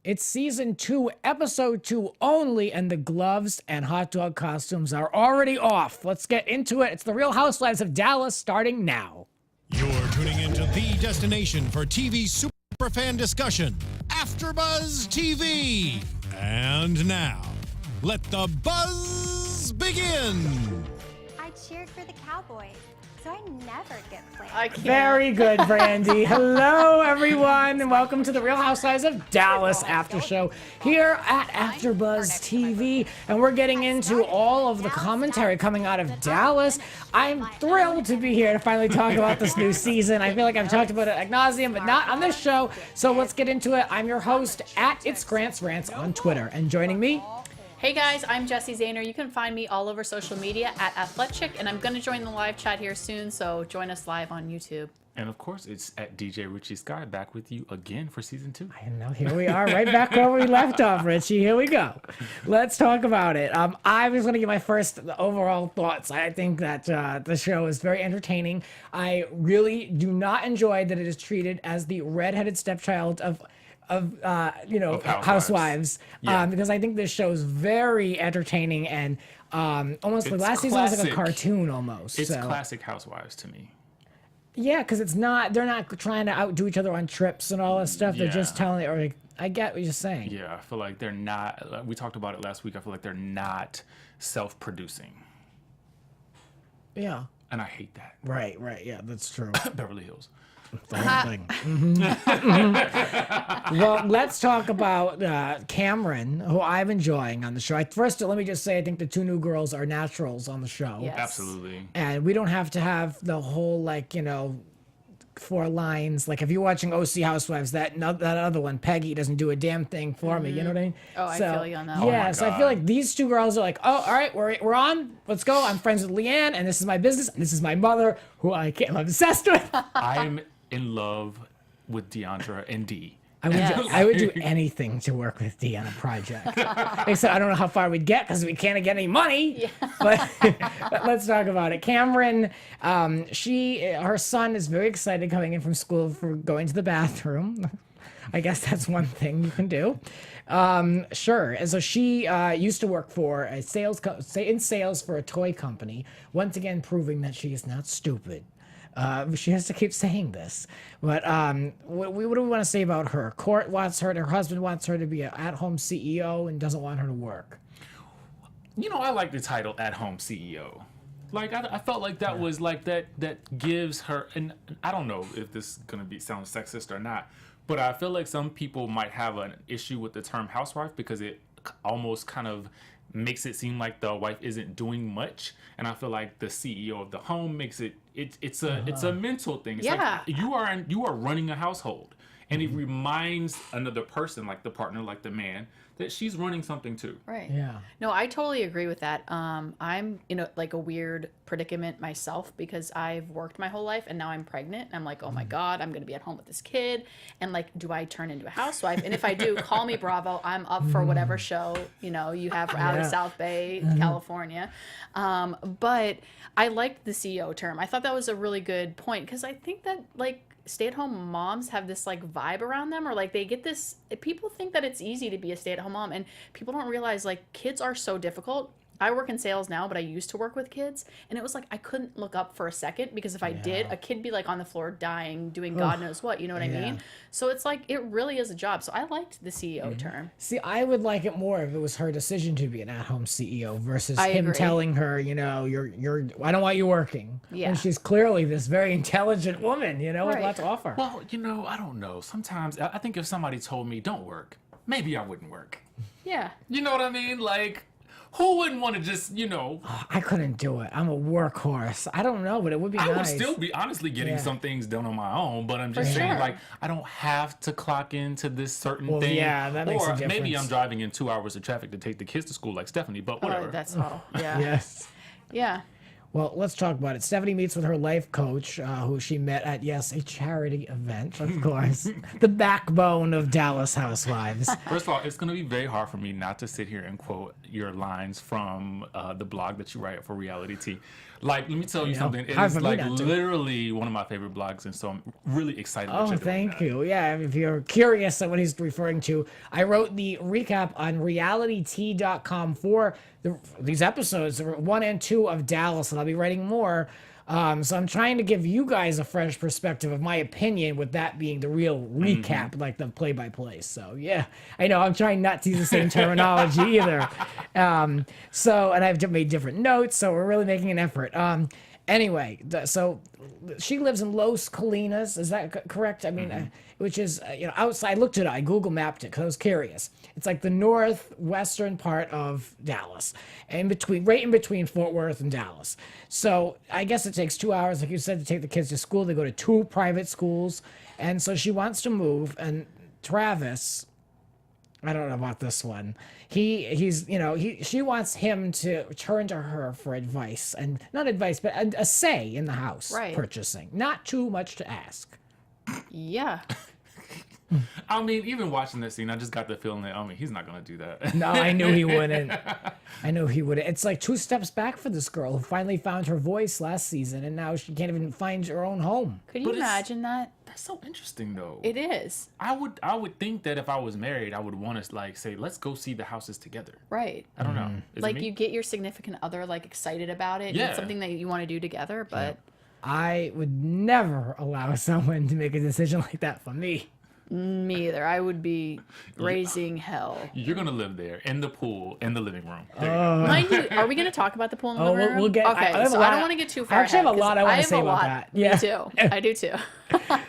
It's season 2, episode 2 only, and the gloves and hot dog costumes are already off. Let's get into it. It's the Real Housewives of Dallas starting now. You're tuning into the destination for TV superfan discussion, AfterBuzz TV. And now, let the buzz begin. I cheered for the Cowboys, so I never get played. Very good, Brandi. Hello, everyone, and welcome to the Real Housewives of Dallas after show here at AfterBuzz TV. And we're getting into all of the commentary coming out of Dallas. I'm thrilled to be here to finally talk about this new season. I feel like I've talked about it ad nauseum, but not on this show. So let's get into it. I'm your host at It's Grant's Rants on Twitter. And joining me, hey guys, I'm Jessie Zahner. You can find me all over social media at Athletic, and I'm going to join the live chat here soon, so join us live on YouTube. And of course, it's at DJ Richie Skye, back with you again for season 2. I know, here we are, right back where we left off, Richie. Here we go. Let's talk about it. I was going to give my first overall thoughts. I think that the show is very entertaining. I really do not enjoy that it is treated as the redheaded stepchild of Housewives. Yeah. Because I think this show is very entertaining and almost the last season was like a cartoon almost. It's classic Housewives to me. Yeah, because they're not trying to outdo each other on trips and all that stuff. They're just telling, or I get what you're saying. Yeah, I feel like they're not, we talked about it last week, I feel like they're not self-producing. Yeah. And I hate that. Right, yeah, that's true. Beverly Hills. The whole thing. Well, let's talk about Cameron, who I'm enjoying on the show. First, let me just say, I think the two new girls are naturals on the show. Yes. Absolutely. And we don't have to have the whole, 4 lines. Like, if you're watching OC Housewives, that other one, Peggy, doesn't do a damn thing for me. You know what I mean? Oh, I feel you on that. Yeah, Oh so I feel like these two girls are like, oh, all right, we're on. Let's go. I'm friends with LeeAnne, and this is my business. And this is my mother, who I'm obsessed with. I'm in love with Deandra and Dee. I would do anything to work with Dee on a project. Except I don't know how far we'd get because we can't get any money. Yeah. But let's talk about it. Cameron, her son is very excited coming in from school for going to the bathroom. I guess that's one thing you can do. Sure. And so she used to work for in sales for a toy company. Once again, proving that she is not stupid. She has to keep saying this. But what do we want to say about her? Court wants her, her husband wants her to be an at-home CEO and doesn't want her to work. You know, I like the title at-home CEO. Like, I felt like that was like that gives her, and I don't know if this is going to sound sexist or not, but I feel like some people might have an issue with the term housewife because it almost kind of makes it seem like the wife isn't doing much, and I feel like the CEO of the home makes it's a mental thing. It's like you are running a household, and it reminds another person, like the partner, like the man, that she's running something too. Right. Yeah. No, I totally agree with that. I'm in a weird predicament myself because I've worked my whole life and now I'm pregnant. And I'm like, oh my God, I'm going to be at home with this kid. And do I turn into a housewife? And if I do, call me Bravo. I'm up for whatever show, you have out of South Bay, California. But I liked the CEO term. I thought that was a really good point because I think that stay-at-home moms have this vibe around them, or they get this, people think that it's easy to be a stay-at-home mom, and people don't realize kids are so difficult. I work in sales now, but I used to work with kids, and it was I couldn't look up for a second because if I did, a kid be on the floor dying, doing God knows what, you know what I mean? So it's it really is a job. So I liked the CEO term. See, I would like it more if it was her decision to be an at-home CEO versus I him agree. telling her, you're I don't want you working. Yeah. And she's clearly this very intelligent woman, with Right. lots to offer. Well, I don't know. Sometimes I think if somebody told me don't work, maybe I wouldn't work. Yeah. You know what I mean? Who wouldn't want to just, I couldn't do it. I'm a workhorse. I don't know, but it would be I nice. would still be honestly getting some things done on my own, but I'm just For saying, sure. I don't have to clock into this certain Well, thing. yeah, that makes a or maybe difference. I'm driving in 2 hours of traffic to take the kids to school like Stephanie, but whatever. Oh, that's all. Yeah. Yes. Yeah. Well, let's talk about it. Stephanie meets with her life coach, who she met at, yes, a charity event, of course. The backbone of Dallas Housewives. First of all, it's going to be very hard for me not to sit here and quote your lines from the blog that you write for Reality Tea. Like, let me tell you something. It hard is for me like not to. literally one of my favorite blogs, and so I'm really excited that Oh, you're doing thank that. you. Yeah, if you're curious on what he's referring to, I wrote the recap on realitytea.com for these episodes, 1 and 2 of Dallas, and I'll be writing more. So I'm trying to give you guys a fresh perspective of my opinion, with that being the real recap, like the play-by-play. So yeah, I know I'm trying not to use the same terminology either. So, and I've made different notes, so we're really making an effort. Anyway, so she lives in Los Colinas. Is that correct? I mean, which is, outside. I looked it up. I Google mapped it because I was curious. It's like the northwestern part of Dallas, right in between Fort Worth and Dallas. So I guess it takes 2 hours, like you said, to take the kids to school. They go to 2 private schools, and so she wants to move. And Travis, I don't know about this one. She wants him to turn to her for advice, and not advice, but a say in the house purchasing. Not too much to ask. Yeah. I mean, even watching this scene, I just got the feeling that, he's not going to do that. No, I knew he wouldn't. It's like 2 steps back for this girl who finally found her voice last season, and now she can't even find her own home. Could you imagine that? That's so interesting, though. It is. I would think that if I was married, I would want to say, let's go see the houses together. Right. I don't know. Is Like, it me? you get your significant other excited about it. Yeah. And it's something that you want to do together, but I would never allow someone to make a decision like that for me. me either. I would be raising hell. You're going to live there in the pool, in the living room. There you Oh. go. Mind you, are we going to talk about the pool in the living room? we'll get. Okay, have a so lot I don't of- want to get too far I actually have ahead, a lot 'cause I want have to say a about lot. that. Yeah. Me too. I do too.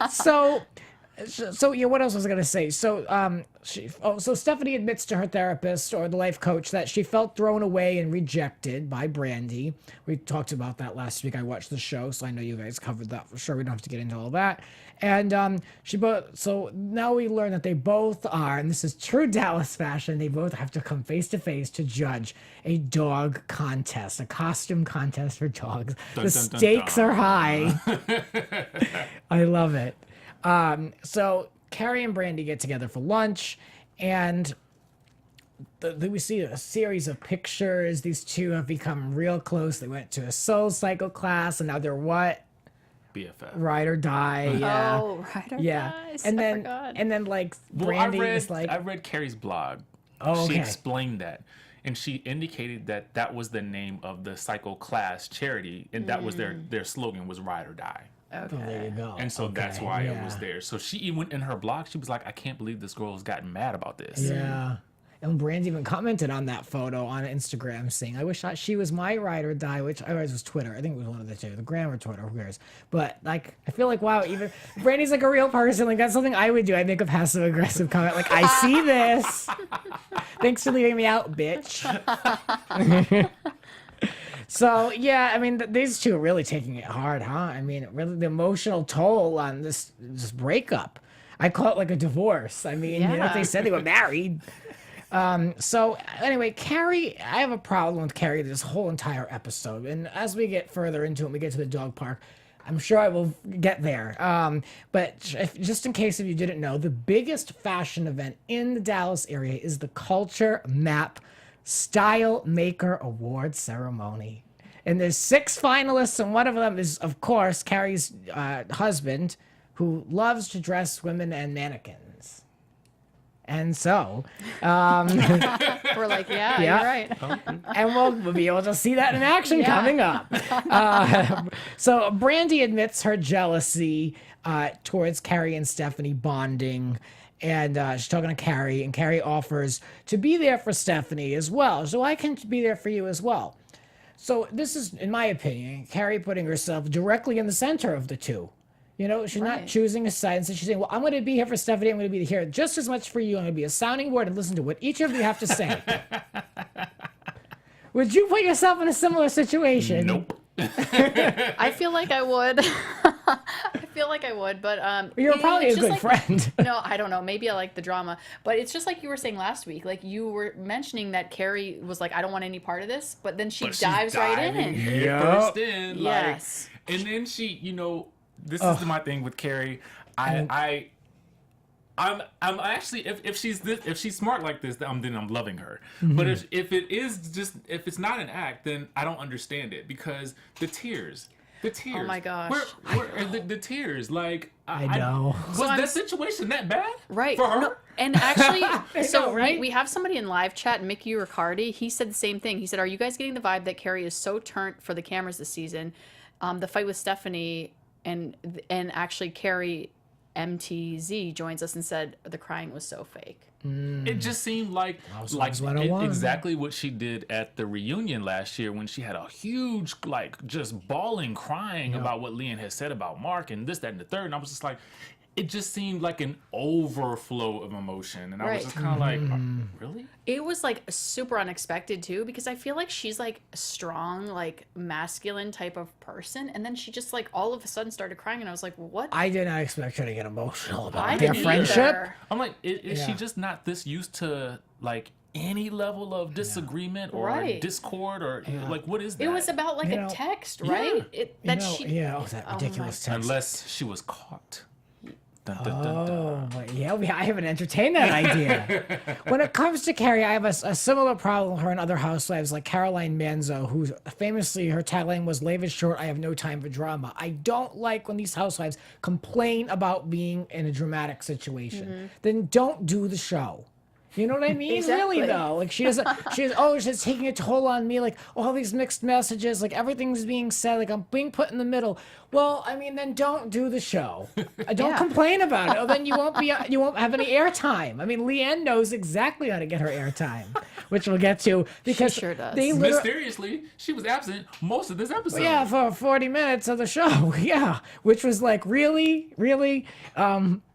So yeah, what else was I gonna say? So so Stephanie admits to her therapist or the life coach that she felt thrown away and rejected by Brandi. We talked about that last week. I watched the show, so I know you guys covered that for sure. We don't have to get into all that. And so now we learn that they both are, and this is true Dallas fashion, they both have to come face to face to judge a dog contest, a costume contest for dogs. Dun, The dun, dun, stakes dun. are high. I love it. So Kerry and Brandi get together for lunch, and we see a series of pictures. These two have become real close. They went to a soul cycle class, and now they're what? BFF. Ride or die. Yeah. Oh, right. Yeah. Guys. And I then forgot. and then like Well, Brandi is like, I read Carrie's blog. Oh, She okay. explained that. And she indicated that that was the name of the cycle class charity, and that was their slogan was Ride or Die. oh, there you go. And so that's Okay, why it yeah. was there. So she even in her blog, she was like, I can't believe this girl has gotten mad about this. Yeah. And Brandi even commented on that photo on Instagram saying, I wish she was my ride or die, which I was Twitter. I think it was one of the two, the gram or Twitter, who cares? But like, I feel like, wow, even Brandi's like a real person. Like, that's something I would do. I'd make a passive aggressive comment. Like, I see this. Thanks for leaving me out, bitch. So, yeah, I mean, these two are really taking it hard, huh? I mean, really the emotional toll on this breakup. I call it like a divorce. I mean, you know, if they said they were married. So anyway, Kerry, I have a problem with Kerry this whole entire episode. And as we get further into it, we get to the dog park, I'm sure I will get there. But just in case if you didn't know, the biggest fashion event in the Dallas area is the Culture Map Style Maker Award Ceremony. And there's 6 finalists, and one of them is, of course, Kerry's husband, who loves to dress women and mannequins. And so, We're like, yeah, Yeah. you're right. and we'll be able to see that in action coming up. So Brandi admits her jealousy towards Kerry and Stephanie bonding, and she's talking to Kerry, and Kerry offers to be there for Stephanie as well. So I can be there for you as well. So this is, in my opinion, Kerry putting herself directly in the center of the two. You know, she's not choosing a side, and so she's saying, well, I'm going to be here for Stephanie, I'm going to be here just as much for you, I'm going to be a sounding board and listen to what each of you have to say. Would you put yourself in a similar situation? Nope. I feel like I would. I feel like I would, but You're probably a it's just good like, friend. No, I don't know. Maybe I like the drama, but it's just like you were saying last week. Like you were mentioning that Kerry was like, I don't want any part of this, but then she dives right in. First in, Yes. like, and then she, this is my thing with Kerry. I'm actually if she's smart like this, then I'm loving her. But if it's not an act, then I don't understand it because the tears. Oh my gosh. Where the tears? Like I know. Was that situation that bad? Right. For her? No, and actually, so right? we have somebody in live chat, Mickey Riccardi. He said the same thing. He said, "Are you guys getting the vibe that Kerry is so turned for the cameras this season? The fight with Stephanie and actually Kerry MTZ joins us and said the crying was so fake." It just seemed like Housewives 101. exactly what she did at the reunion last year when she had a huge, just bawling, crying about what LeeAnne had said about Mark and this, that, and the third. And I was just like, it just seemed like an overflow of emotion. And I was just kind of like, really? It was like super unexpected too, because I feel like she's like a strong, like masculine type of person. And then she just like all of a sudden started crying. And I was like, what? I did not expect her to get emotional about I their didn't friendship. either. I'm like, is she just not this used to, like, any level of disagreement or Right. discord or, like, what is that? It was about like a text, right? That ridiculous text. Unless she was caught. Dun, dun, dun, dun. Oh, but yeah, I haven't entertained that idea. When it comes to Kerry, I have a similar problem with her and other housewives like Caroline Manzo, who famously her tagline was "Life is short, I have no time for drama." I don't like when these housewives complain about being in a dramatic situation. Then don't do the show. You know what I mean? Exactly. Really though, like she's taking a toll on me. Like all these mixed messages, like everything's being said, like I'm being put in the middle. Well, I mean, then don't do the show. Don't complain about it. Or then you won't have any airtime. I mean, LeeAnne knows exactly how to get her airtime, which we'll get to because She sure does. they Mysteriously, she was absent most of this episode. yeah, for 40 minutes of the show. Yeah, which was like really.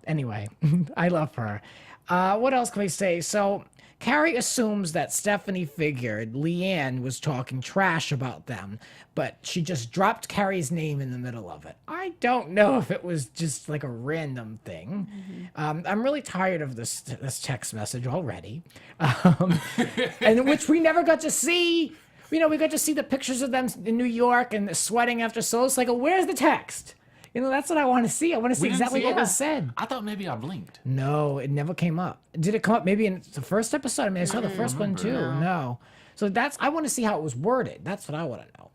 Anyway, I love her. What else can we say? So, Cary assumes that Stephanie figured LeeAnne was talking trash about them, but she just dropped Cary's name in the middle of it. I don't know if it was just like a random thing. I'm really tired of this text message already, and which we never got to see. We got to see the pictures of them in New York and sweating after Soul Cycle. Where's the text? That's what I want to see. I want to see exactly what was said. I thought maybe I blinked. No, it never came up. Did it come up maybe in the first episode? I mean, I saw the first one too. No. So I want to see how it was worded. That's what I want to know.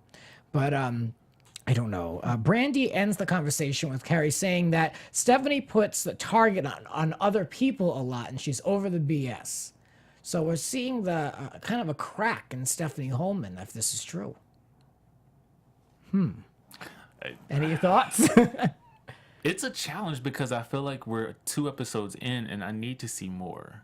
But I don't know. Brandi ends the conversation with Cary saying that Stephanie puts the target on other people a lot and she's over the BS. So we're seeing the kind of a crack in Stephanie Hollman, if this is true. Any thoughts? It's a challenge because I feel like we're 2 episodes in and I need to see more.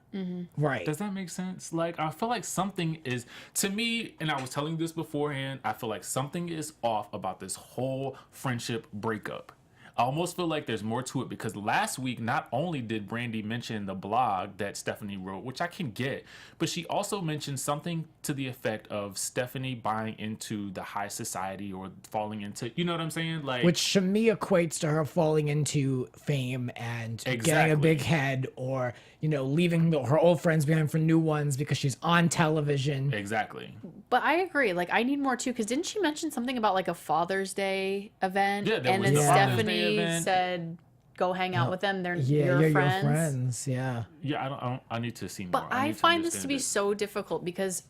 Right. Does that make sense? Like, I feel like something is, to me, and I was telling you this beforehand, I feel like something is off about this whole friendship breakup. I almost feel like there's more to it because last week, not only did Brandi mention the blog that Stephanie wrote, which I can get, but she also mentioned something to the effect of Stephanie buying into the high society or falling into, you know what I'm saying? Like, which to me equates to her falling into fame and getting a big head or, leaving her old friends behind for new ones because she's on television. Exactly. But I agree. Like, I need more too, because didn't she mention something about like a Father's Day event? Yeah, there and was then the Father's Day Stephanie event. said, "Go hang out with them. They're Your your friends." friends. Yeah. Yeah, I need to see more. But I need to find this to understand be it. so difficult because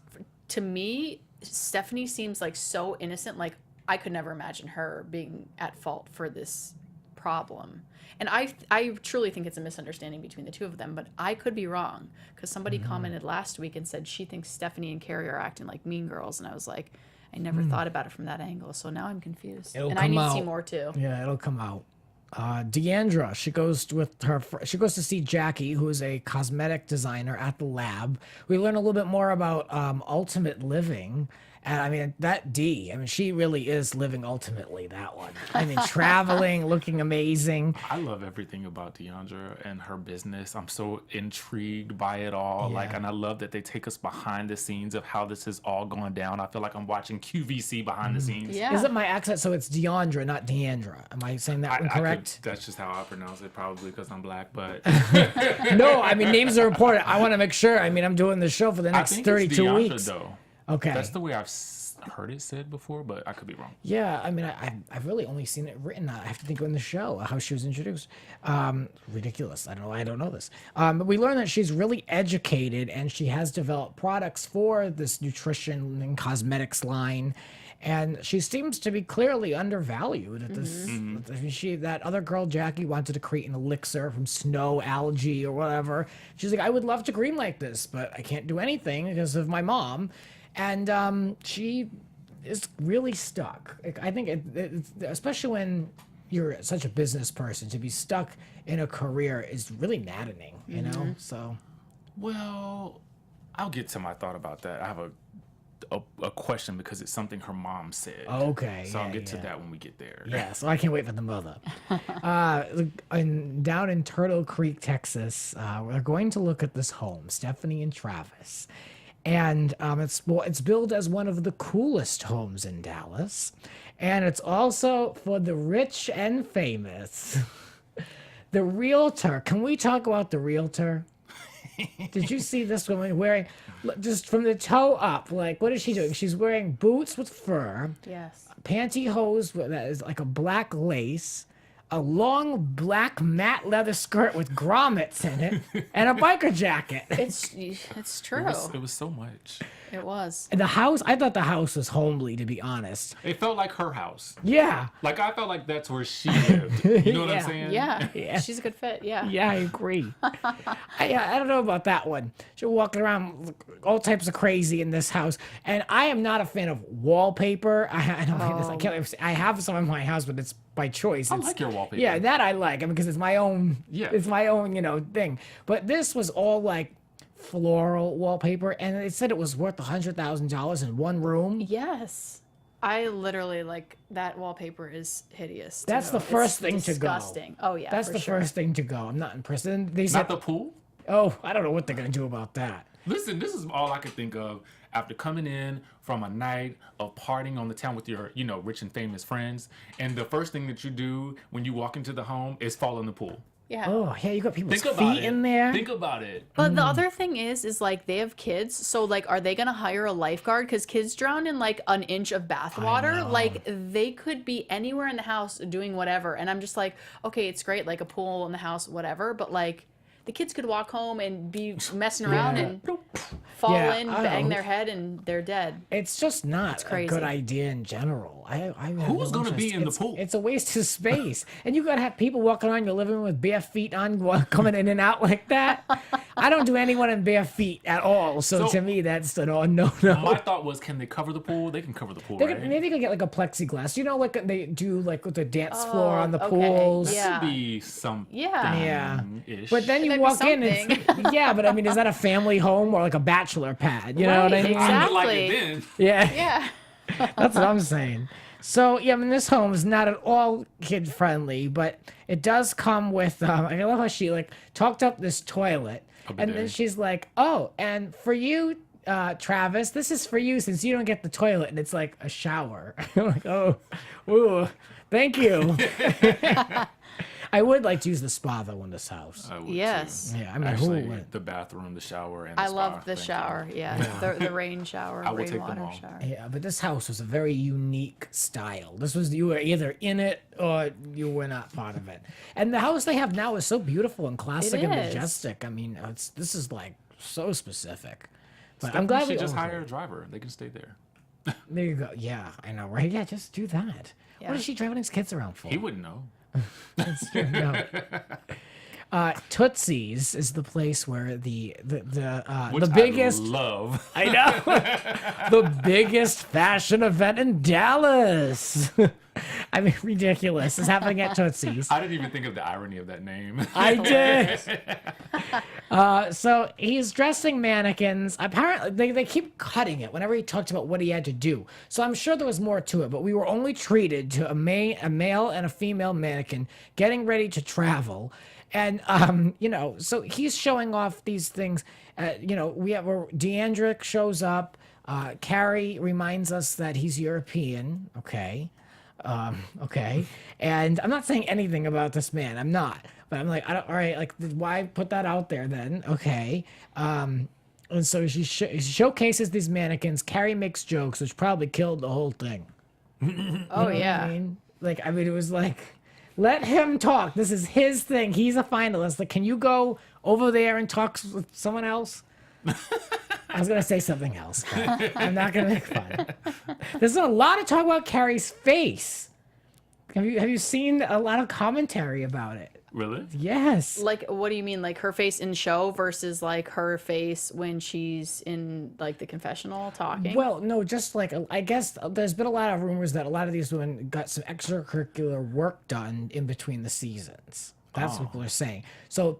to me, Stephanie seems like so innocent. Like, I could never imagine her being at fault for this problem. And I truly think it's a misunderstanding between the two of them, but I could be wrong because somebody commented last week and said she thinks Stephanie and Kerry are acting like mean girls. And I was like, I never thought about it from that angle. So now I'm confused. It'll and I come need to out. see more too. Yeah, it'll come out. Deandra, she goes to see Jackie, who is a cosmetic designer at the lab. We learn a little bit more about Ultimate Living, And I mean, that D, I mean, she really is living ultimately that one. I mean, traveling, looking amazing. I love everything about Deandra and her business. I'm so intrigued by it all. Yeah. And I love that they take us behind the scenes of how this is all going down. I feel like I'm watching QVC behind the scenes. Yeah. Is it my accent? So it's Deandra, not Deandra. Am I saying that incorrect? That's just how I pronounce it, probably because I'm black. But No, I mean, names are important. I want to make sure. I mean, I'm doing the show for the I next think 32 it's Deandra, weeks. though. Okay. That's the way I've heard it said before, but I could be wrong. Yeah, I mean, I've really only seen it written. I have to think in the show how she was introduced. Ridiculous. I don't know. I don't know this. But we learned that she's really educated and she has developed products for this nutrition and cosmetics line. And she seems to be clearly undervalued at this. That other girl, Jackie, wanted to create an elixir from snow algae or whatever. She's like, I would love to green like this, but I can't do anything because of my mom. And she is really stuck. Like, I think, especially when you're such a business person, to be stuck in a career is really maddening, you know? So, Well, I'll get to my thought about that. I have a question because it's something her mom said. okay. So I'll yeah, get to yeah. that when we get there. Yeah, so I can't wait for the mother. Down in Turtle Creek, Texas, we're going to look at this home, Stephanie and Travis. And it's billed as one of the coolest homes in Dallas. And it's also for the rich and famous. The Realtor. Can we talk about the Realtor? Did you see this woman wearing, just from the toe up, like, what is she doing? She's wearing boots with fur, Yes. pantyhose that is like a black lace, a long black matte leather skirt with grommets in it, and a biker jacket. It's true. It was so much. It was. And the house, I thought the house was homely, to be honest. It felt like her house. Yeah. Like, I felt like that's where she lived. You know what Yeah. I'm saying? Yeah. Yeah. She's a good fit. Yeah. Yeah, I agree. I don't know about that one. She's walking around all types of crazy in this house, and I am not a fan of wallpaper. I don't mean this. I can't. I have some in my house, but it's by choice. I It's, like your wallpaper. Yeah, that I like. I mean, because it's my own. Yeah. It's my own, thing. But this was all like floral wallpaper, and it said it was worth $100,000 in one room. Yes. I literally, like, that wallpaper is hideous. That's the first thing to go. Disgusting. Oh, yeah. That's for the sure. first thing to go. I'm not impressed. And they said, Not the pool? oh, I don't know what they're gonna do about that. Listen, this is all I could think of after coming in from a night of partying on the town with your, rich and famous friends. And the first thing that you do when you walk into the home is fall in the pool. Yeah. Oh, yeah, you got people's Think about feet it. in there. Think about it. But the other thing is like they have kids, so like, are they gonna hire a lifeguard? Because kids drown in like an inch of bath water. Like they could be anywhere in the house doing whatever, and I'm just like, okay, it's great, like a pool in the house, whatever. But like, the kids could walk home and be messing around Yeah. and fall Yeah, in, I bang know. their head, and they're dead. It's just not a crazy. good idea in general. Who's gonna be in the pool? It's a waste of space, and you gotta have people walking around your living room with bare feet on, coming in and out like that. I don't do anyone in bare feet at all. So, So- to me, that's a no. My thought was, can they cover the pool? They can cover the pool, They right? could, maybe they could get like a plexiglass. Like they do like with the dance floor on the okay. pools. Yeah. That should be something. Yeah. Ish. But then you That'd be walk in and yeah, but I mean, is that a family home or like a bachelor pad? You know what I Right, mean? I would like it Exactly. then. Yeah. Yeah. That's what I'm saying. So, yeah, I mean, this home is not at all kid-friendly, but it does come with, I love how she, like, talked up this toilet, and then bidet. she's like, oh, and for you, Travis, this is for you since you don't get the toilet, and it's like a shower. I'm like, oh, ooh, thank you. I would like to use the spa, though, in this house. I would Yes. too. Yeah, I mean, who Actually, wouldn't? the bathroom, the shower, and the I spa. love the Thank you. shower. Yeah. The rain shower, I will take them rainwater all. shower. Yeah, but this house was a very unique style. This was, you were either in it or you were not part of it. And the house they have now is so beautiful and classic and is. majestic. I mean, this is like so specific. But Stephanie I'm glad we should just owned hire it. a driver. They can stay there. There you go. Yeah, I know, right? Yeah, just do that. Yeah. What is she driving his kids around for? He wouldn't know. No. Tootsie's is the place where the Which biggest I love. I know. The biggest fashion event in Dallas. I mean, ridiculous. It's happening at Tootsie's. I didn't even think of the irony of that name. I did. So he's dressing mannequins. Apparently, they keep cutting it whenever he talked about what he had to do. So I'm sure there was more to it, but we were only treated to a male and a female mannequin getting ready to travel. And, so he's showing off these things. We have Deandra shows up. Cary reminds us that he's European. Okay. Okay. And I'm not saying anything about this man. I'm not. But I'm like, all right, like, why put that out there then? Okay. And so she showcases these mannequins. Cary makes jokes, which probably killed the whole thing. Oh, yeah. It was like, let him talk. This is his thing. He's a finalist. Like, can you go over there and talk with someone else? I was gonna say something else, but I'm not gonna make fun. There's a lot of talk about Cary's face. Have you seen a lot of commentary about it? Really? Yes. Like, what do you mean? Like her face in show versus like her face when she's in like the confessional talking? Well, no, just like, I guess there's been a lot of rumors that a lot of these women got some extracurricular work done in between the seasons. That's what people are saying. So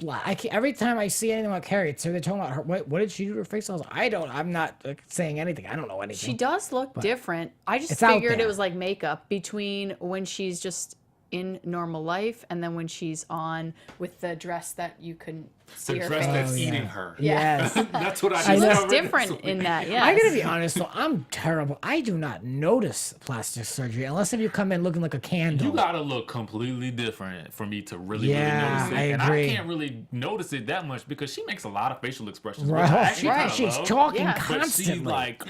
every time I see anything about Cary, they're talking about her. What did she do to her face? I was like, I'm not saying anything. I don't know anything. She does look different. I just it's out figured there. it was like makeup between when she's just in normal life and then when she's on with the dress that you couldn't see The her dress face. that's eating her. Yes. That's what I She looks discovered. different in that, yeah. I gotta be honest though, I'm terrible. I do not notice plastic surgery unless if you come in looking like a candle. You gotta look completely different for me to really Yeah, notice it. I And agree. I can't really notice it that much because she makes a lot of facial expressions. Right. Which I actually kinda She's love, talking Yeah. but constantly. she like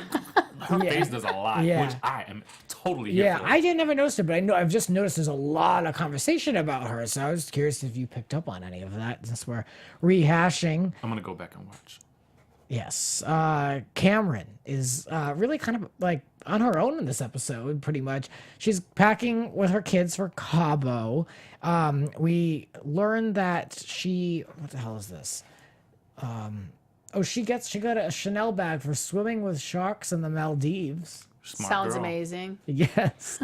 her face does a lot, Yeah. which I am totally here Yeah, for. I didn't ever notice it, but I've just noticed there's a lot of conversation about her. So I was curious if you picked up on any of that since we're rehashing. I'm gonna go back and watch. Yes, Cameron is really kind of like on her own in this episode, pretty much. She's packing with her kids for Cabo. We learned that what the hell is this? She got a Chanel bag for swimming with sharks in the Maldives. Smart Sounds girl. amazing. Yes.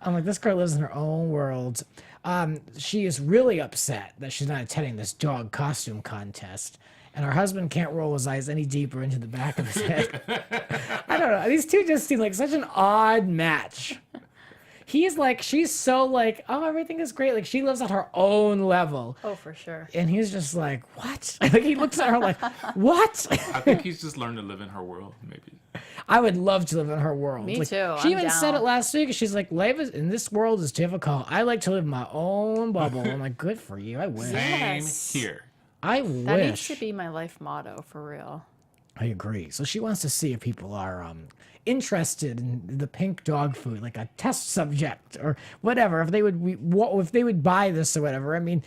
I'm like, this girl lives in her own world. She is really upset that she's not attending this dog costume contest. And her husband can't roll his eyes any deeper into the back of his head. I don't know. These two just seem like such an odd match. She's so like, oh, everything is great. Like, she lives at her own level. Oh, for sure. And he's just like, what? Like, he looks at her like, what? I think he's just learned to live in her world, maybe. I would love to live in her world. Me Like, too. She I'm even said down. it last week. She's like, life in this world is difficult. I like to live in my own bubble. I'm like, good for you. I wish. Yes. Same here. I That wish. needs to be my life motto for real. I agree. So she wants to see if people are interested in the pink dog food, like a test subject or whatever. If they would buy this or whatever. I mean,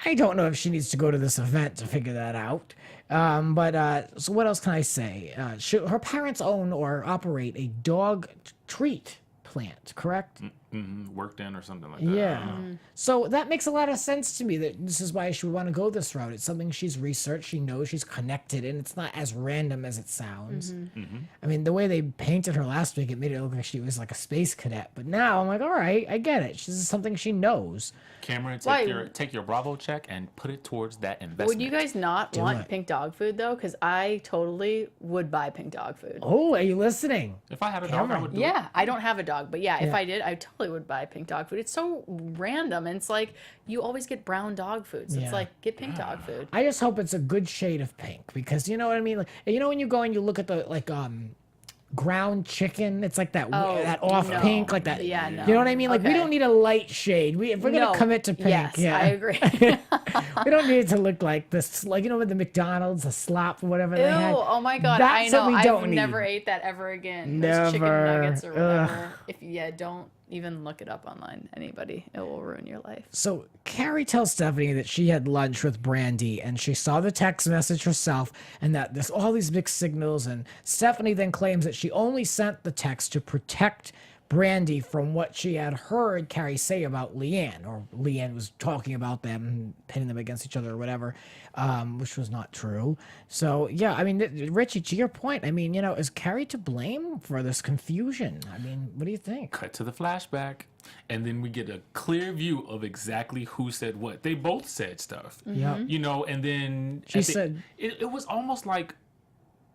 I don't know if she needs to go to this event to figure that out. So what else can I say? Her parents own or operate a dog treat plant, correct? Worked in or something like that. Yeah. So that makes a lot of sense to me that this is why she would want to go this route. It's something she's researched, she knows, she's connected, and it's not as random as it sounds. I mean, the way they painted her last week, it made it look like she was like a space cadet. But now I'm like, all right, I get it. This is something she knows. Cameron, Why- take your Bravo check and put it towards that investment. Would you guys not want it. pink dog food though? Because I totally would buy pink dog food. Oh, are you listening? If I had a dog, I would do it. Yeah, I don't have a dog, but yeah, if Yeah. I did, I totally would buy pink dog food. It's so random, and it's like you always get brown dog food, so Yeah. it's like get pink dog food. I just hope it's a good shade of pink because you know what I mean. Like, you know when you go and you look at the ground chicken, it's like that that off no. pink, like that. Yeah, no. You know what I mean? Like we Okay. don't need a light shade. If we're gonna No. commit to pink, Yes, yeah, I agree. we don't need it to look like this, like with the McDonald's, the slop, whatever Ew! they had. Oh my god! That's I what know. we don't I've never need. ate that ever again. Those chicken Never. nuggets or whatever. Don't even look it up online. Anybody, it will ruin your life. So Cary tells Stephanie that she had lunch with Brandi and she saw the text message herself and that there's all these mixed signals, and Stephanie then claims that she only sent the text to protect Brandi from what she had heard Cary say about LeeAnne, or LeeAnne was talking about them, pitting them against each other or whatever, which was not true. So, yeah, I mean, Richie, to your point, I mean, is Cary to blame for this confusion? I mean, what do you think? Cut to the flashback, and then we get a clear view of exactly who said what. They both said stuff. Yeah. And then She said... It was almost like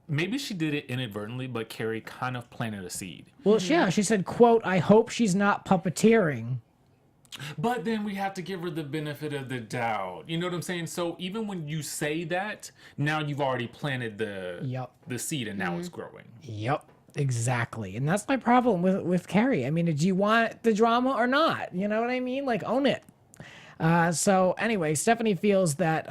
maybe she did it inadvertently, but Kerry kind of planted a seed. Well, yeah, she said, quote, "I hope she's not puppeteering." But then we have to give her the benefit of the doubt. You know what I'm saying? So even when you say that, now you've already planted the seed, and now it's growing. Yep, exactly. And that's my problem with Kerry. I mean, do you want the drama or not? You know what I mean? Like, own it. So anyway, Stephanie feels that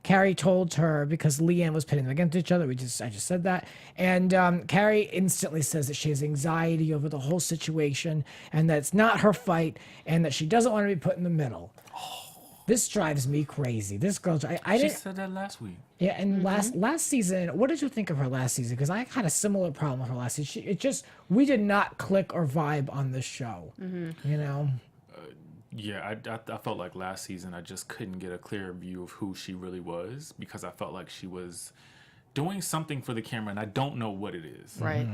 Cary told her because LeeAnne was pitting them against each other. I just said that. And Cary instantly says that she has anxiety over the whole situation and that it's not her fight and that she doesn't want to be put in the middle. This drives me crazy. This girl, She said that last week. Yeah, and last season, what did you think of her last season? Because I had a similar problem with her last season. We did not click or vibe on this show. Yeah, I felt like last season I just couldn't get a clear view of who she really was because I felt like she was doing something for the camera and I don't know what it is. Right.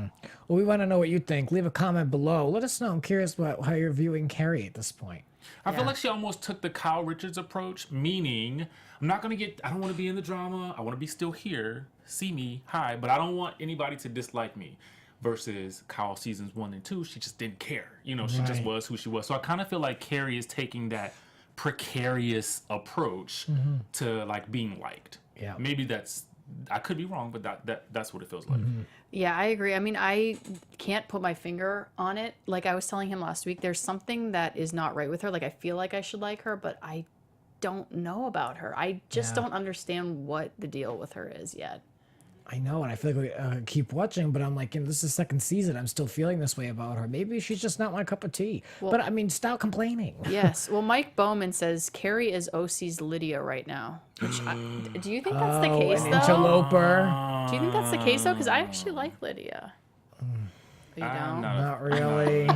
Well, we want to know what you think. Leave a comment below. Let us know. I'm curious about how you're viewing Kerry at this point. I feel like she almost took the Kyle Richards approach, meaning I don't want to be in the drama. I want to be still here, see me, hi, but I don't want anybody to dislike me. Versus Kyle seasons 1 and 2, she just didn't care. She just was who she was. So I kind of feel like Kerry is taking that precarious approach to like being liked. Yeah. Maybe I could be wrong, but that's what it feels like. Yeah, I agree. I mean, I can't put my finger on it. Like I was telling him last week, there's something that is not right with her. Like I feel like I should like her, but I don't know about her. I just don't understand what the deal with her is yet. I know, and I feel like we keep watching, but I'm like, this is the second season. I'm still feeling this way about her. Maybe she's just not my cup of tea. Well, but I mean, stop complaining. Yes. Well, Mike Bowman says Kerry is OC's Lydia right now. Which do you think that's the case, an though? Interloper. Do you think that's the case, though? Because I actually like Lydia. You don't? Not really.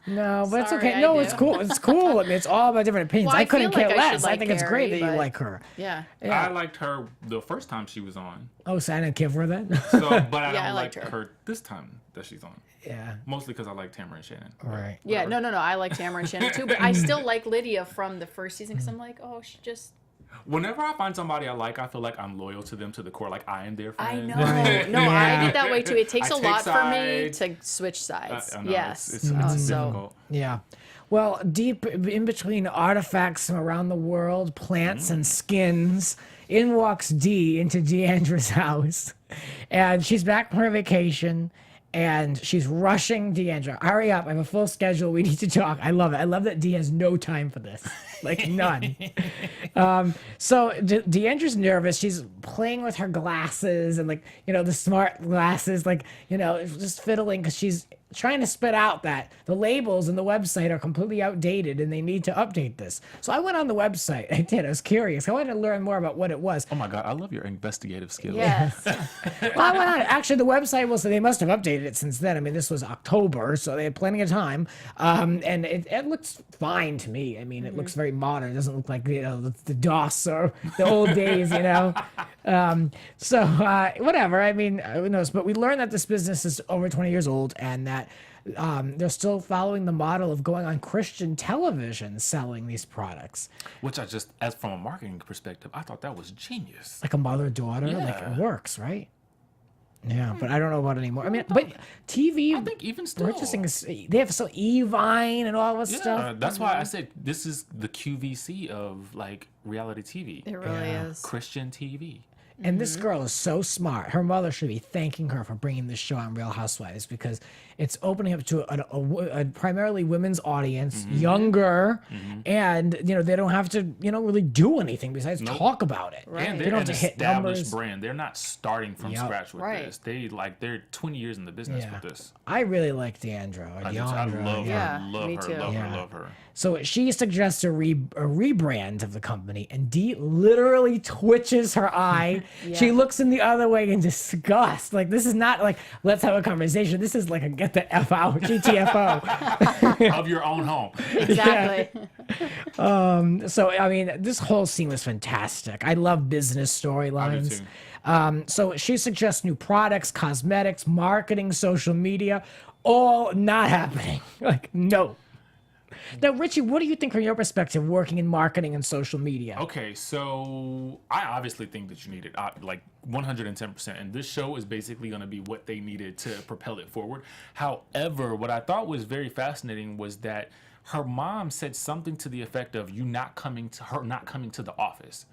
No, but Sorry, it's okay. No, I it's do. cool. It's cool. I mean, it's all about different opinions. Well, I couldn't feel care like I less. should I think it's Kerry, great that you but- like her. Yeah. I liked her the first time she was on. Oh, so I didn't give her that? So, but I Yeah, I don't like liked her. her this time that she's on. Yeah. Mostly because I like Tamara and Shannon. Right. Yeah, no. I like Tamara and Shannon, too. But I still like Lydia from the first season because I'm like, oh, she just... Whenever I find somebody I like, I feel like I'm loyal to them to the core. Like I am their friend. I know. No, I get that way, too. It takes I a take lot for me sides. to switch sides. I know, Yes. It's difficult. Yeah. Well, deep in between artifacts from around the world, plants and skins, in walks Dee into Deandra's house. And she's back from her vacation. And she's rushing Deandra. Hurry up. I have a full schedule. We need to talk. I love it. I love that Dee has no time for this. Like, none. So Deandra's nervous. She's playing with her glasses and, like, the smart glasses, like, just fiddling because she's trying to spit out that the labels and the website are completely outdated and they need to update this. So I went on the website. I did. I was curious. I wanted to learn more about what it was. Oh my God, I love your investigative skills. Yes. Well, I went on. Actually, the website will say they must have updated it since then. I mean, this was October, so they had plenty of time. And it looks fine to me. I mean, it looks very modern. It doesn't look like, the DOS or the old days, So, whatever. I mean, who knows? But we learned that this business is over 20 years old and that they're still following the model of going on Christian television selling these products. Which as from a marketing perspective, I thought that was genius. Like a mother-daughter. Like, Yeah. it works, right? Yeah, but I don't know about anymore. I mean, but TV, I think even still. purchasing they have so Evine and all this stuff. That's why I said this is the QVC of like reality TV. It really is. Christian TV. And this girl is so smart. Her mother should be thanking her for bringing this show on Real Housewives because it's opening up to a primarily women's audience, younger, and they don't have to really do anything besides talk about it. Right. And They they're don't an have to hit established numbers. brand. They're not starting from Yep. scratch with Right. this. They're 20 years in the business Yeah. with this. I really like Deandra. I Deandra, love Yeah, her, love me her, too. love Yeah. her, love her. So she suggests a rebrand of the company, and Dee literally twitches her eye she looks in the other way in disgust. Like, this is not like, let's have a conversation. This is like a get the F out, GTFO. Of your own home. Exactly. So, I mean, this whole scene was fantastic. I love business storylines. So she suggests new products, cosmetics, marketing, social media, all not happening. Like, no. Now, Richie, what do you think from your perspective working in marketing and social media? Okay, so I obviously think that you need it, like 110%. And this show is basically going to be what they needed to propel it forward. However, what I thought was very fascinating was that her mom said something to the effect of not coming to the office.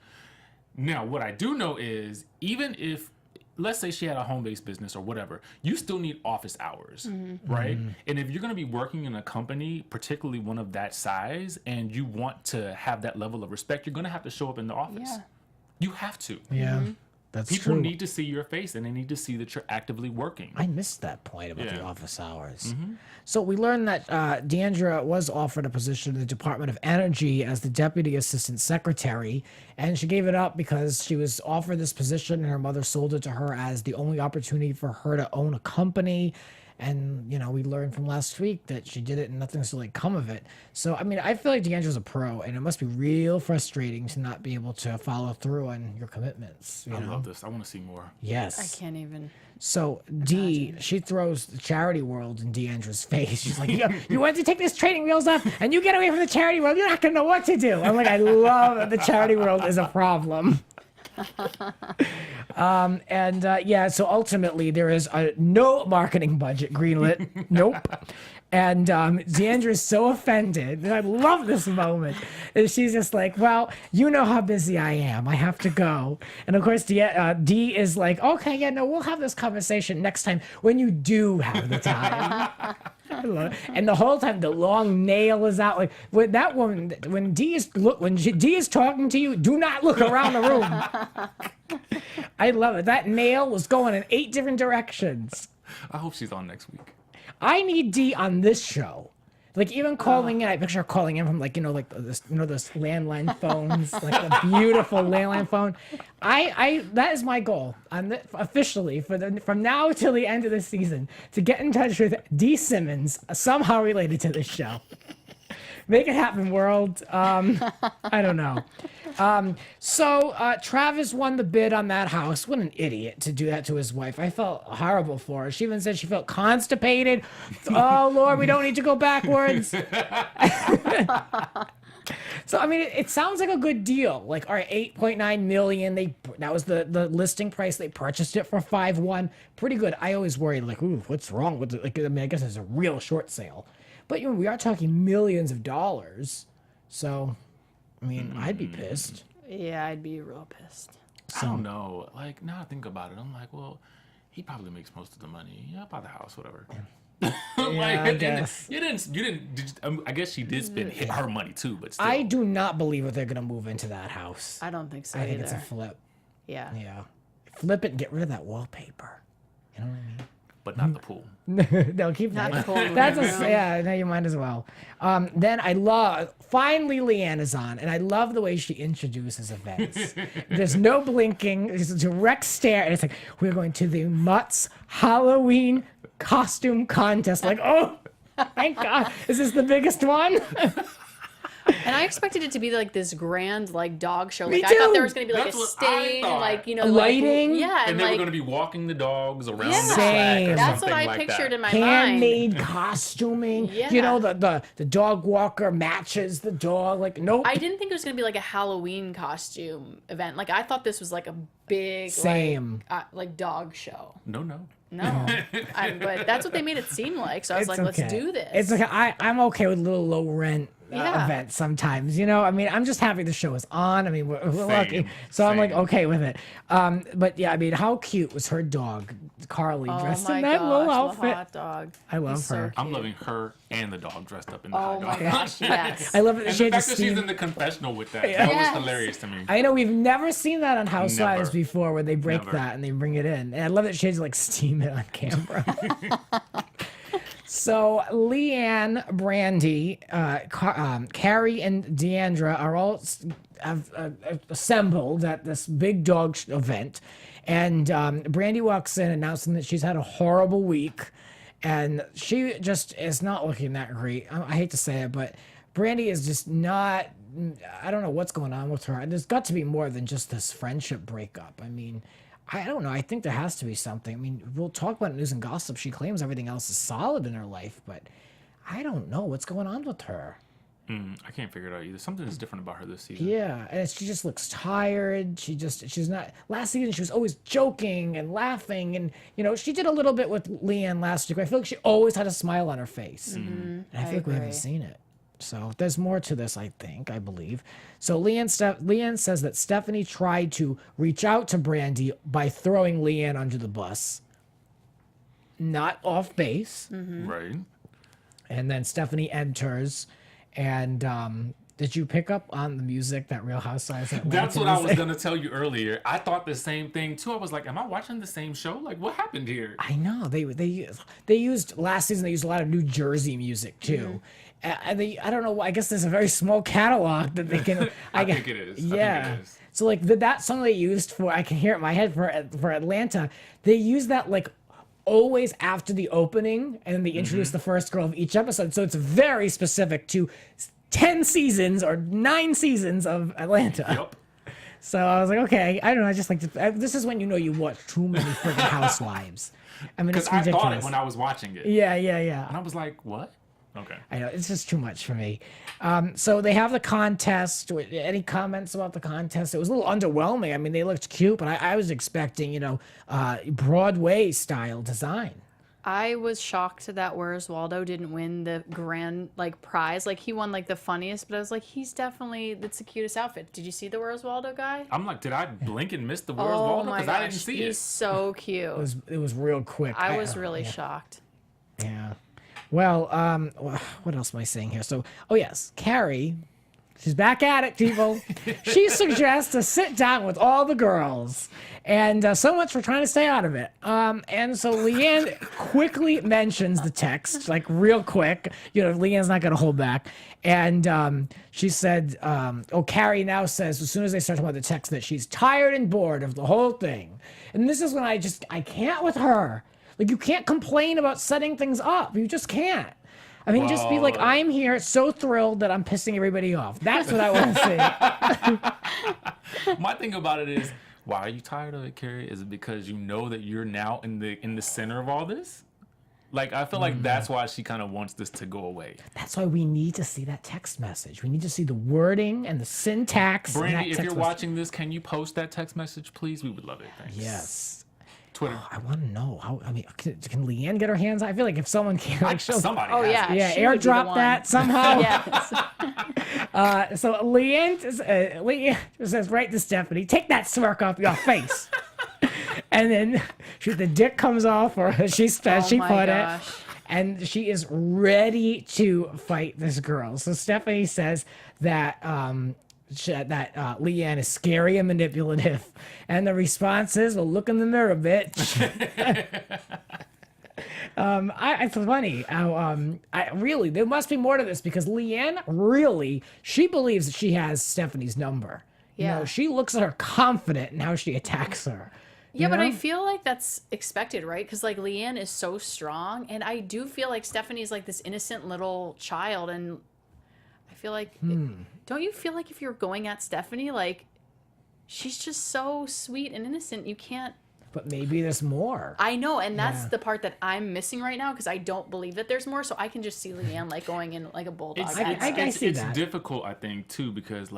Now, what I do know is even if, let's say she had a home-based business or whatever, you still need office hours, right? And if you're going to be working in a company, particularly one of that size, and you want to have that level of respect, you're going to have to show up in the office. Yeah. You have to. Yeah, that's People true. need to see your face, and they need to see that you're actively working. I missed that point about the Yeah. office hours. So we learned that Deandra was offered a position in the Department of Energy as the Deputy Assistant Secretary, and she gave it up because she was offered this position and her mother sold it to her as the only opportunity for her to own a company. And, you know, we learned from last week that she did it and nothing's really come of it. So, I mean, I feel like Deandra's a pro, and it must be real frustrating to not be able to follow through on your commitments. You I know? love this. I want to see more. Yes. I can't even. So Dee, she throws the charity world in Deandra's face. She's like, you went to take this training wheels off and you get away from the charity world. You're not going to know what to do. I'm like, I love that the charity world is a problem. So ultimately there is no marketing budget greenlit. Nope. And Deandra is so offended. And I love this moment. And she's just like, well, you know how busy I am. I have to go. And of course, Dee is like, okay, yeah, no, we'll have this conversation next time when you do have the time. I love it. And the whole time, the long nail is out. Like when that woman, when Dee is talking to you, do not look around the room. I love it. That nail was going in 8 different directions. I hope she's on next week. I need Dee on this show. Like even calling in, I picture her calling in from like, those landline phones, like a beautiful landline phone. That is my goal officially from now till the end of the season to get in touch with Dee Simmons, somehow related to this show. Make it happen, world. I don't know. So Travis won the bid on that house. What an idiot to do that to his wife. I felt horrible for her. She even said she felt constipated. Oh, Lord, we don't need to go backwards. So, I mean, it sounds like a good deal. Like, all right, $8.9 million. That was the listing price. They purchased it for $5.1. Pretty good. I always worry, like, ooh, what's wrong with it? Like, I mean, I guess it's a real short sale. But, we are talking millions of dollars. So, I mean, I'd be pissed. Yeah, I'd be real pissed. I don't know. Like, now I think about it, I'm like, well, he probably makes most of the money. Yeah, buy the house, whatever. I guess. You didn't. I guess she did spend her money too, but still. I do not believe that they're going to move into that house. I don't think so I think either. it's a flip. Yeah. Yeah. Flip it and get rid of that wallpaper. You know what I mean? But not the pool. No, keep Not that. cold in That's the room. yeah, no, you might as well. Then finally LeeAnne is on, and I love the way she introduces events. There's no blinking, it's a direct stare, and it's like, we're going to the Mutt's Halloween costume contest. Like, oh, thank God. Is this the biggest one? And I expected it to be like this grand like dog show. Me Like I thought too. there was gonna be like That's a what I stage, thought. like Lighting. Like, yeah, And they were like going to be walking the dogs around Yeah. the track Same. or that's something what I like pictured that. in my mind. Handmade costuming. Yeah. The dog walker matches the dog. Like, nope. I didn't think it was gonna be like a Halloween costume event. Like I thought this was like a big Same. like dog show. No. No, but that's what they made it seem like. So I was like, let's do this. It's like I'm okay with little low rent Yeah. events sometimes. I mean, I'm just happy the show is on. I mean, we're lucky, so I'm like Same. okay with it. But yeah, I mean, how cute was her dog, Carly, dressed oh in my that little gosh, outfit? the hot dog. I love He's so her. I'm cute. loving her and the dog dressed up in the Oh hot my dog. gosh, yes. I love it. And She the had fact to that she's steam. in the confessional with that. That Yes. was hilarious to me. I know we've never seen that on Housewives Never. before, where they break Never. that and they bring it in. And I love that she had to like steam it on camera. So LeeAnne, Brandi, Cary, and Deandra are all assembled at this big dog event, and Brandi walks in announcing that she's had a horrible week, and she just is not looking that great. I hate to say it, but Brandi is just not. I don't know what's going on with her. There's got to be more than just this friendship breakup. I mean, I don't know. I think there has to be something. I mean, we'll talk about news and gossip. She claims everything else is solid in her life, but I don't know what's going on with her. I can't figure it out either. Something is different about her this season. Yeah, and she just looks tired. She's not. Last season, she was always joking and laughing, and she did a little bit with LeeAnne last week. I feel like she always had a smile on her face, and I think we haven't seen it. So there's more to this, I believe. So LeeAnne says that Stephanie tried to reach out to Brandi by throwing LeeAnne under the bus. Not off base. Right. And then Stephanie enters, and did you pick up on the music that Real Housewives of Dallas? That's what I was going to tell you earlier. I thought the same thing, too. I was like, am I watching the same show? Like, what happened here? I know. They used, last season, they used a lot of New Jersey music, too. And I don't know, I guess there's a very small catalog that they can... I think it is. Yeah. I think it is. So, like, that song they used for, I can hear it in my head, for Atlanta, they use that, like, always after the opening, and they introduce the first girl of each episode. So it's very specific to 10 seasons or 9 seasons of Atlanta. Yep. So I was like, okay, I don't know. I just like to, this is when you watch too many freaking Housewives. I mean, it's Because I ridiculous. thought it when I was watching it. Yeah. And I was like, what? Okay. I know, it's just too much for me. So they have the contest. Any comments about the contest? It was a little underwhelming. I mean, they looked cute, but I was expecting, Broadway style design. I was shocked that Where's Waldo didn't win the grand prize. Like, he won the funniest, but I was like, that's the cutest outfit. Did you see the Where's Waldo guy? I'm like, did I blink and miss the Where's Oh Waldo? my Because gosh, I didn't see he's it. so cute. It was real quick. I was really shocked. Yeah. Well, what else am I saying here? So, oh yes, Kerry, she's back at it, people. She suggests to sit down with all the girls, and so much for trying to stay out of it. And so LeeAnne quickly mentions the text, real quick. LeeAnne's not going to hold back. And she said, Cary now says, as soon as they start talking about the text, that she's tired and bored of the whole thing. And this is when I can't with her. You can't complain about setting things up. You just can't. I mean, just be like, I'm here, so thrilled that I'm pissing everybody off. That's what I want to see. My thing about it is, why are you tired of it, Kerry? Is it because you know that you're now in the center of all this? I feel like that's why she kind of wants this to go away. That's why we need to see that text message. We need to see the wording and the syntax. Brandi, if you're watching this, can you post that text message, please? We would love it. Thanks. Yes. Twitter. I want to know how. I mean, can LeeAnne get her hands on? I feel like if someone can, Somebody. Oh, has yeah. it. yeah, she would be the airdrop one. that somehow. Yes. So LeeAnne says right to Stephanie, take that smirk off your face. And then the dick comes off, or she put it. And she is ready to fight this girl. So Stephanie says that LeeAnne is scary and manipulative. And the response is, well, look in the mirror, bitch. It's funny how really there must be more to this, because LeeAnne really, she believes that she has Stephanie's number. Yeah. She looks at her confident in how she attacks her. Yeah, but know? I feel like that's expected, right? Because LeeAnne is so strong, and I do feel like Stephanie's this innocent little child, and I feel like, don't you feel like if you're going at Stephanie, she's just so sweet and innocent, you can't. But maybe there's more. I know, and that's the part that I'm missing right now, because I don't believe that there's more, so I can just see LeeAnne going in like a bulldog. It's see that. difficult, I think, too, because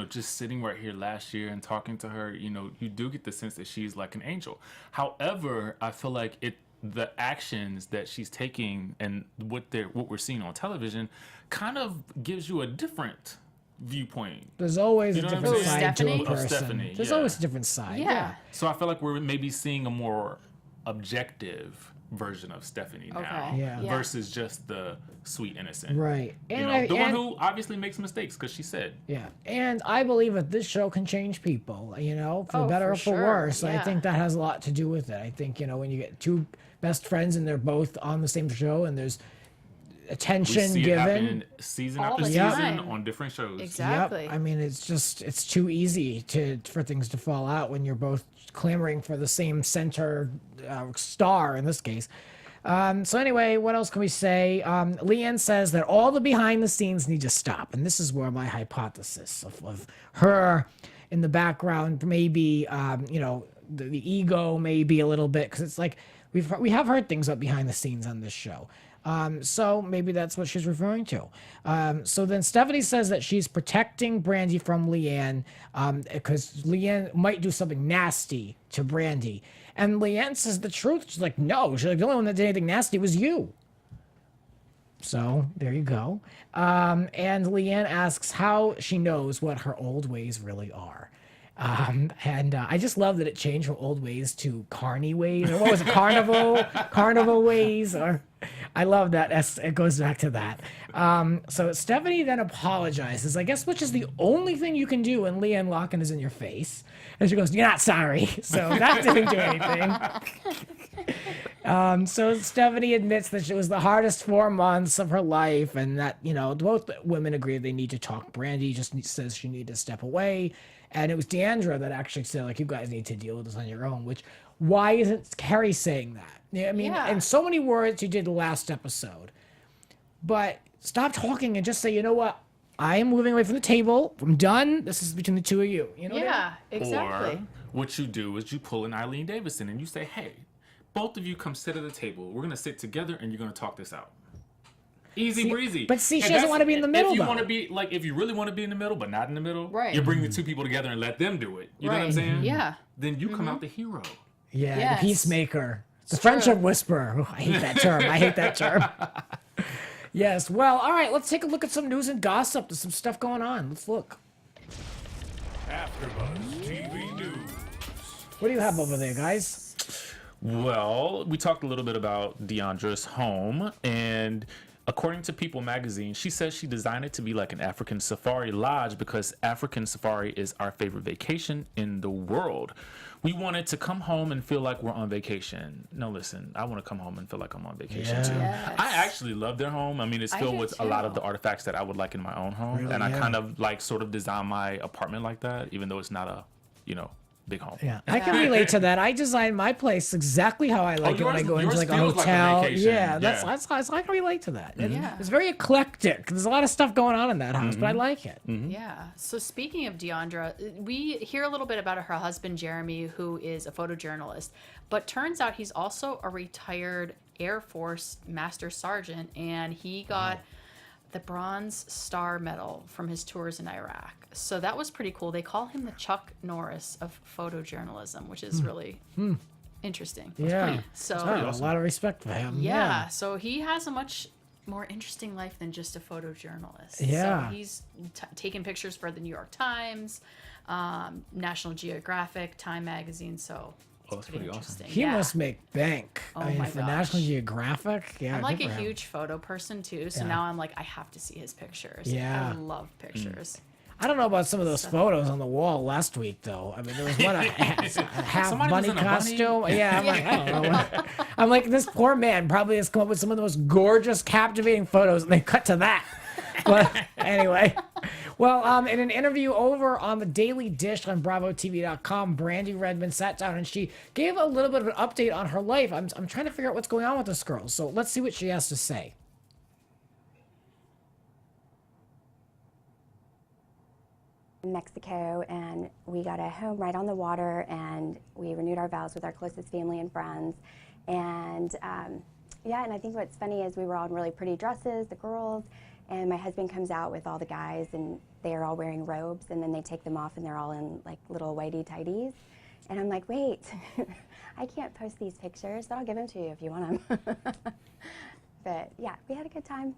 just sitting right here last year and talking to her, you do get the sense that she's like an angel. However, I feel like the actions that she's taking and what we're seeing on television kind of gives you a different viewpoint. There's always a know what I'm different saying? side to a Stephanie? person. Stephanie, There's yeah. always a different side. Yeah. So I feel like we're maybe seeing a more objective version of Stephanie now, Okay. Yeah. versus just the sweet innocent. Right. The one who obviously makes mistakes, because she said. Yeah, and I believe that this show can change people, for better for or for sure, worse. I yeah. think that has a lot to do with it. I think, when you get two best friends and they're both on the same show and there's attention see it given. happen season All after the season time. on different shows. Exactly. Yep. I mean, it's too easy for things to fall out when you're both clamoring for the same center star in this case. So anyway, what else can we say? LeeAnne says that all the behind the scenes need to stop, and this is where my hypothesis of her in the background, maybe the ego, maybe a little bit, because it's like we have heard things up behind the scenes on this show. So maybe that's what she's referring to. So then Stephanie says that she's protecting Brandi from LeeAnne because LeeAnne might do something nasty to Brandi. And LeeAnne says the truth. She's like, no. She's like, the only one that did anything nasty was you. So there you go. And LeeAnne asks how she knows what her old ways really are. And I just love that it changed from old ways to carny ways. Or what was it? Carnival ways. Or I love that. It goes back to that. So Stephanie then apologizes, I guess, which is the only thing you can do when LeeAnne Locken is in your face. And she goes, you're not sorry. So that didn't do anything. So Stephanie admits that it was the hardest 4 months of her life and that, both women agree they need to talk. Brandi just says she needed to step away. And it was Deandra that actually said, like, you guys need to deal with this on your own, which, why isn't Kerry saying that? I mean, in so many words, you did the last episode. But stop talking and just say, you know what? I am moving away from the table. I'm done. This is between the two of you. You know what I mean? Exactly. Or what you do is you pull in Eileen Davidson and you say, hey, both of you come sit at the table. We're going to sit together and you're going to talk this out. Easy breezy. But see, she doesn't want to be in the middle, If you though. want to be, like, if you really want to be in the middle, but not in the middle, Right. you bring the two people together and let them do it. You know what I'm Right. saying? Yeah. Then you come out the hero. Yeah, Yes. the peacemaker. The friendship whisperer. Oh, I hate that term. I hate that term. Yes. Well, all right. Let's take a look at some news and gossip. There's some stuff going on. Let's look. AfterBuzz TV News. What do you have over there, guys? Well, we talked a little bit about Deandra's home, and according to People magazine, she says she designed it to be like an African safari lodge because African safari is our favorite vacation in the world. We wanted to come home and feel like we're on vacation. No, listen, I want to come home and feel like I'm on vacation too. Yes. I actually love their home. I mean, it's I filled do with a lot of too. the artifacts that I would like in my own home. Really? And I Yeah. kind of like sort of design my apartment like that, even though it's not a, big home. Yeah, I can relate to that. I designed my place exactly how I like it when I go into like a yours feels like a hotel. vacation. Yeah, Yeah. that's I can relate to that. Yeah. It's very eclectic. There's a lot of stuff going on in that house, but I like it. Yeah. So speaking of Deandra, we hear a little bit about her husband, Jeremy, who is a photojournalist, but turns out he's also a retired Air Force Master Sergeant, and he got the Bronze Star Medal from his tours in Iraq. So that was pretty cool. They call him the Chuck Norris of photojournalism, which is really interesting. It's Yeah. pretty- So A lot of respect for him. yeah, so he has a much more interesting life than just a photojournalist. Yeah. So he's taken pictures for the New York Times, National Geographic, Time Magazine. So it's that's pretty awesome. interesting. He must make bank. Oh I mean, my for gosh. National Geographic. Yeah, I'm like good a for him. huge photo person too, so Yeah. now I'm like, I have to see his pictures. Yeah. I love pictures. I don't know about some of those photos on the wall last week, though. I mean, there was one a half Somebody bunny was in a bunny? costume. Yeah, I'm like, I don't know. I'm like, this poor man probably has come up with some of the most gorgeous, captivating photos, and they cut to that. But anyway, well, in an interview over on the Daily Dish on BravoTV.com, Brandi Redmond sat down and she gave a little bit of an update on her life. I'm trying to figure out what's going on with this girl. So let's see what she has to say. Mexico, and we got a home right on the water, and we renewed our vows with our closest family and friends. And yeah, and I think what's funny is we were all in really pretty dresses, the girls, and my husband comes out with all the guys, and they are all wearing robes, and then they take them off and they're all in like little whitey tighties. And I'm like, wait, I can't post these pictures, but I'll give them to you if you want them. But yeah, we had a good time.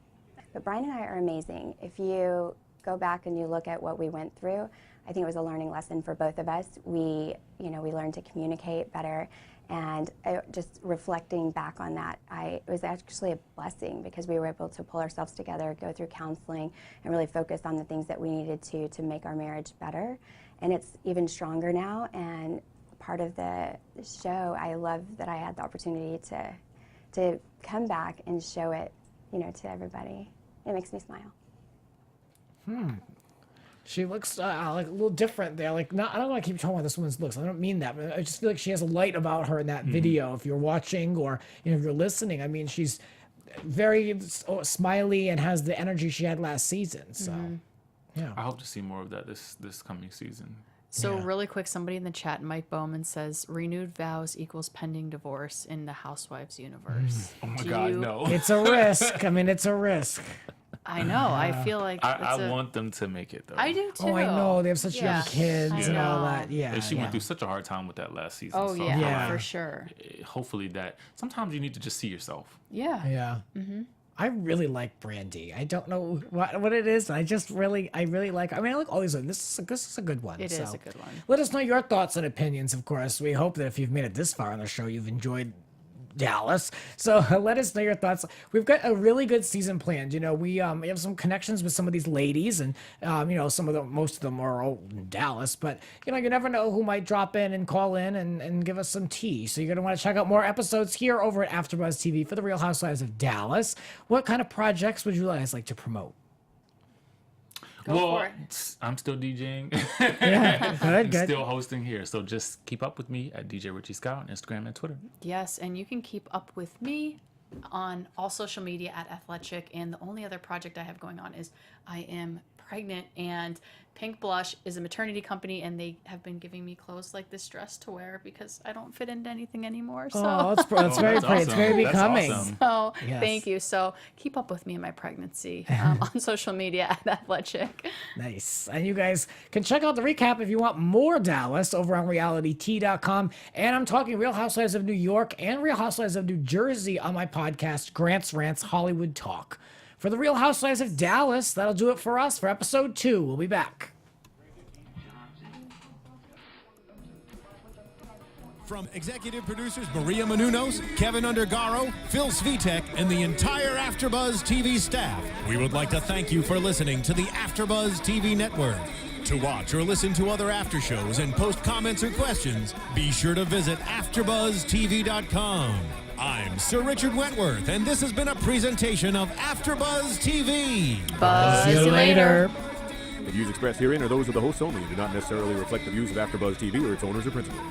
But Brian and I are amazing. If you go back and you look at what we went through, I think it was a learning lesson for both of us. We learned to communicate better, and just reflecting back on that, it was actually a blessing because we were able to pull ourselves together, go through counseling, and really focus on the things that we needed to make our marriage better. And it's even stronger now, and part of the show, I love that I had the opportunity to come back and show it to everybody. It makes me smile. She looks like a little different there. Like, not, I don't want to keep talking about this woman's looks. I don't mean that, but I just feel like she has a light about her in that video. If you're watching or if you're listening, I mean, she's very smiley and has the energy she had last season. So, yeah. I hope to see more of that this coming season. So really quick, somebody in the chat, Mike Bowman, says renewed vows equals pending divorce in the Housewives universe. Oh my God, no. It's a risk. I mean, it's a risk. I know. I feel like I want them to make it though. I do too. Oh, I know. They have such young kids I and all know. that. Yeah. And she yeah. went through such a hard time with that last season. Oh so yeah, Yeah. for sure. hopefully that sometimes you need to just see yourself. Yeah. Yeah. I really like Brandi. I don't know what it is. I really like. I mean, I like all these. This is a good one. It so. is a good one. Let us know your thoughts and opinions. Of course, we hope that if you've made it this far on the show, you've enjoyed Dallas. So let us know your thoughts. We've got a really good season planned. We have some connections with some of these ladies, and most of them are all in Dallas. But you never know who might drop in and call in and give us some tea. So you're gonna want to check out more episodes here over at AfterBuzz TV for the Real Housewives of Dallas. What kind of projects would you guys like to promote? Go for it. I'm still DJing. Yeah, good. Still hosting here. So just keep up with me at DJ Richie Skye on Instagram and Twitter. Yes, and you can keep up with me on all social media at Athletic. And the only other project I have going on is I am pregnant, and Pink Blush is a maternity company, and they have been giving me clothes like this dress to wear because I don't fit into anything anymore. So, Oh, that's very that's pretty. It's awesome. very That's becoming. awesome. so Yes. thank you. So keep up with me in my pregnancy on social media at Athletic. Nice. And you guys can check out the recap if you want more Dallas over on realityt.com. And I'm talking Real Housewives of New York and Real Housewives of New Jersey on my podcast, Grant's Rants Hollywood Talk. For the Real Housewives of Dallas, that'll do it for us for episode 2. We'll be back. From executive producers Maria Menounos, Kevin Undergaro, Phil Svitek, and the entire AfterBuzz TV staff, we would like to thank you for listening to the AfterBuzz TV network. To watch or listen to other after shows and post comments or questions, be sure to visit AfterBuzzTV.com. I'm Sir Richard Wentworth, and this has been a presentation of AfterBuzz TV. Buzz you later. The views expressed herein are those of the hosts only and do not necessarily reflect the views of AfterBuzz TV or its owners or principals.